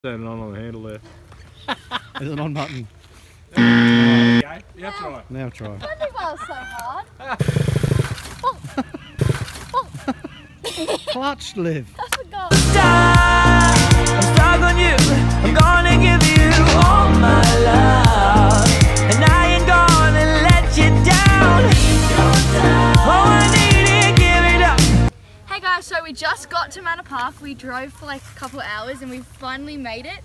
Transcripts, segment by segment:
Turn it on the handle there. There's an on button. There you go. Yeah, try. Now try. I don't think that was so hard. Clutch, Liv. I forgot. I'm stuck on you. I'm gonna give you all my love, and I ain't gonna let you down. Oh, I need it, give it up. Hey guys, so we just got to Manor Park. We drove for like a couple of hours and we finally made it.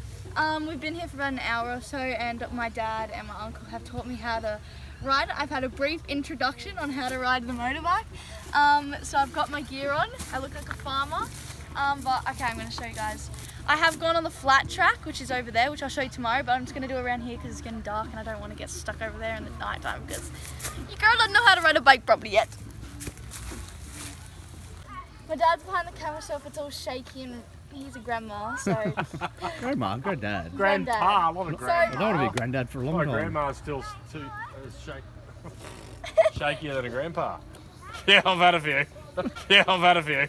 We've been here for about an hour or so, and my dad and my uncle have taught me how to ride. I've had a brief introduction on how to ride the motorbike. So I've got my gear on. I look like a farmer. But okay, I'm going to show you guys. I have gone on the flat track, which is over there, which I'll show you tomorrow, but I'm just going to do it around here because it's getting dark and I don't want to get stuck over there in the night time because you girl doesn't know how to ride a bike properly yet. My dad's behind the camera, so if it's all shaky, and he's a grandma, so... Grandma, granddad. Grandpa, not a grandma. I don't want to be granddad for a long My time. grandma's still too shakier than a grandpa. Yeah, I've had a few. Yeah, I've had a few.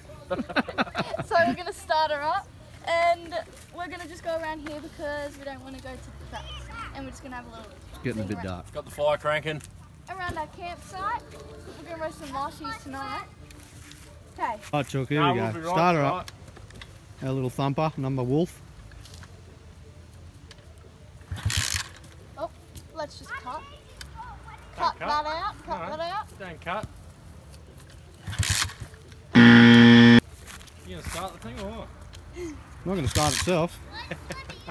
So we're going to start her up, and we're going to just go around here because we don't want to go too fast. And we're just going to have a little... It's getting a bit dark. Got the fire cranking. Around our campsite. We're going to roast some marshies tonight. Okay. Right, Chook, here we go. We'll Start her up. Our little thumper, number wolf. Oh, let's just cut. Cut that out, cut that out. Don't cut. You gonna start the thing or what? Not going to start itself.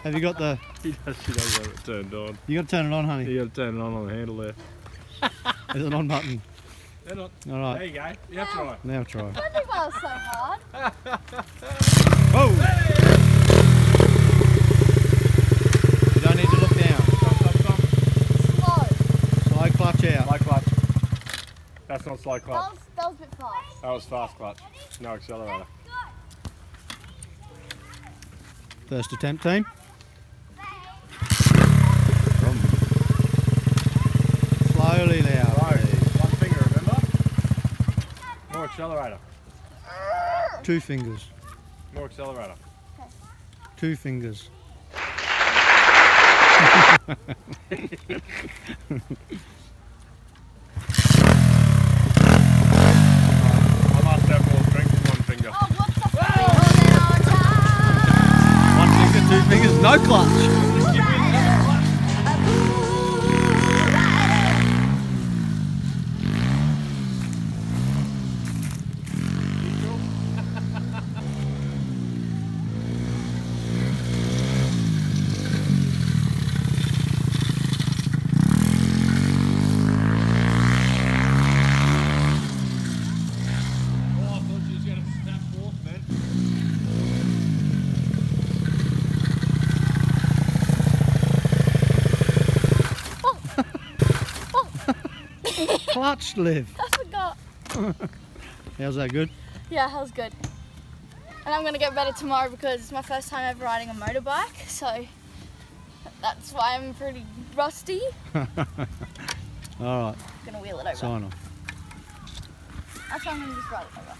Have you got the... She does have it turned on. You got to turn it on, honey. You gotta turn it on the handle there. There's an on button. They're not. All right. There you go. You have to try. Now try. I don't think that was so hard. Whoa! You don't need to look down. Slow. Slow clutch out. Slow clutch. That's not slow clutch. That was a bit fast. That was fast clutch. No accelerator. First attempt, team. Slowly now. One finger, remember? More accelerator. 2 fingers. More accelerator. 2 fingers. I must have more strength with one finger. Oh, what the fuck? 1 finger, 2 fingers, no clutch. Clutch, Liv. I forgot. How's that, good? Yeah, that was good. And I'm going to get better tomorrow because it's my first time ever riding a motorbike, so that's why I'm pretty rusty. All right. I'm going to wheel it over. Sign off. That's why I'm going to just ride it over.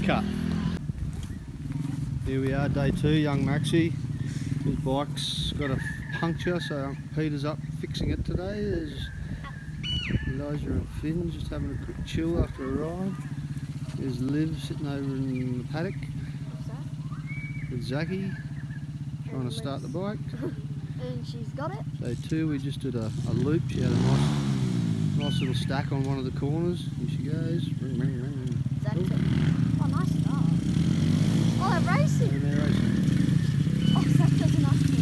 Cut. Here we are, day 2, young Maxie. His bike's got a puncture, so Peter's up fixing it today. There's guys are at Finn's, just having a quick chill after a ride. There's Liv sitting over in the paddock with Zachy, trying to start the bike. And she's got it. So too, we just did a loop. She had a nice little stack on one of the corners. Here she goes. Ring, ring, ring. Zachy. Oh, nice start. Oh, they're racing. And they're racing. Oh, Zach does a nice move.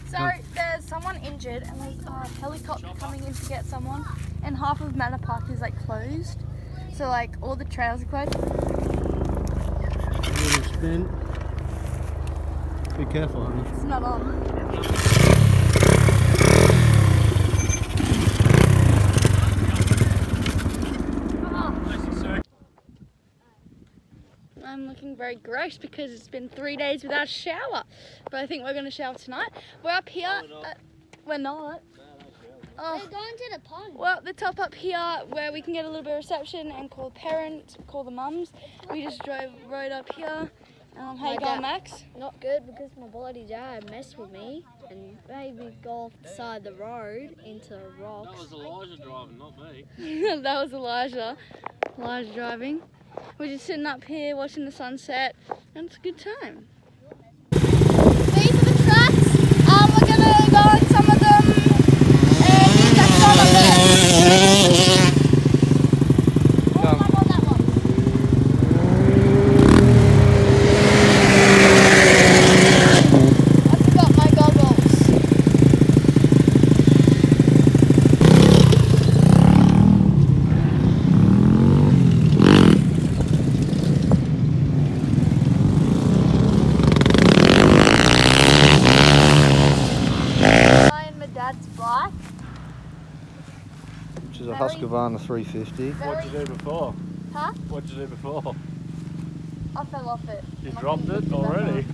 So there's someone injured and there's a helicopter coming in to get someone, and half of Manor Park is like closed. So like all the trails are closed. A little spin. Be careful, honey. It's not on. I'm looking very gross because it's been 3 days without a shower. But I think we're going to shower tonight. We're up here. We're not. Oh. We're going to the pond. Well, the top up here where we can get a little bit of reception and call parents, call the mums. We just rode up here. How you going, Max? Not good because my bloody dad messed with me and made me go off the side of the road into rocks. That was Elijah driving, not me. That was Elijah. Elijah driving. We're just sitting up here watching the sunset, and it's a good time. These are the tracks. We're gonna go on some of them, and that's all of it. Oh, I'm on that one. I forgot my goggles. Which is a Husqvarna 350. What'd you do before? Huh? What'd you do before? I fell off it. You dropped it already?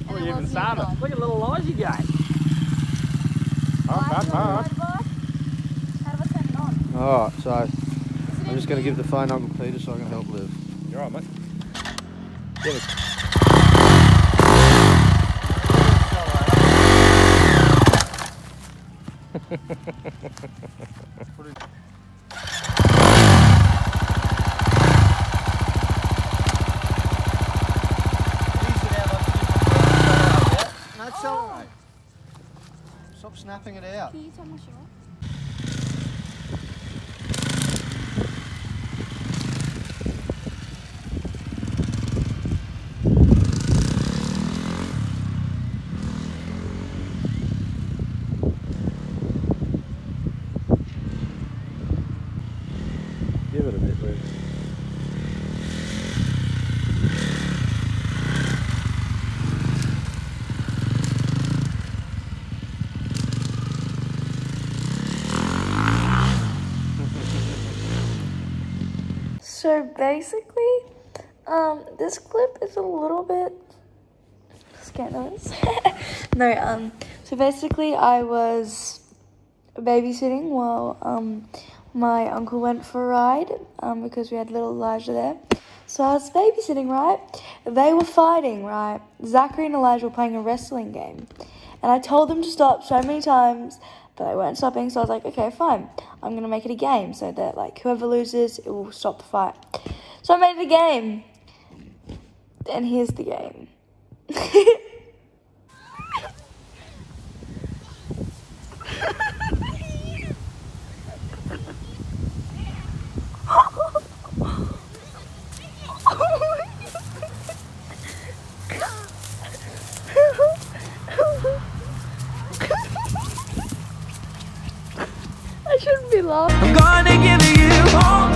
Or you even started? Look at little Elijah guy. How do I turn it on? Alright, so I'm just going to give the phone to Uncle Peter so I can help Liv. You're right, mate. Get it. No, it's alright. Stop snapping it out. Can you tell my shirt? Give it a bit, Liv. So basically, this clip is a little bit scandalous. No, so basically I was babysitting while my uncle went for a ride because we had little Elijah there. So I was babysitting, right? They were fighting, right? Zachary and Elijah were playing a wrestling game. And I told them to stop so many times, but they weren't stopping. So I was like, okay, fine. I'm going to make it a game so that like whoever loses, it will stop the fight. So I made it a game. And here's the game. I shouldn't be laughing. I'm gonna give you all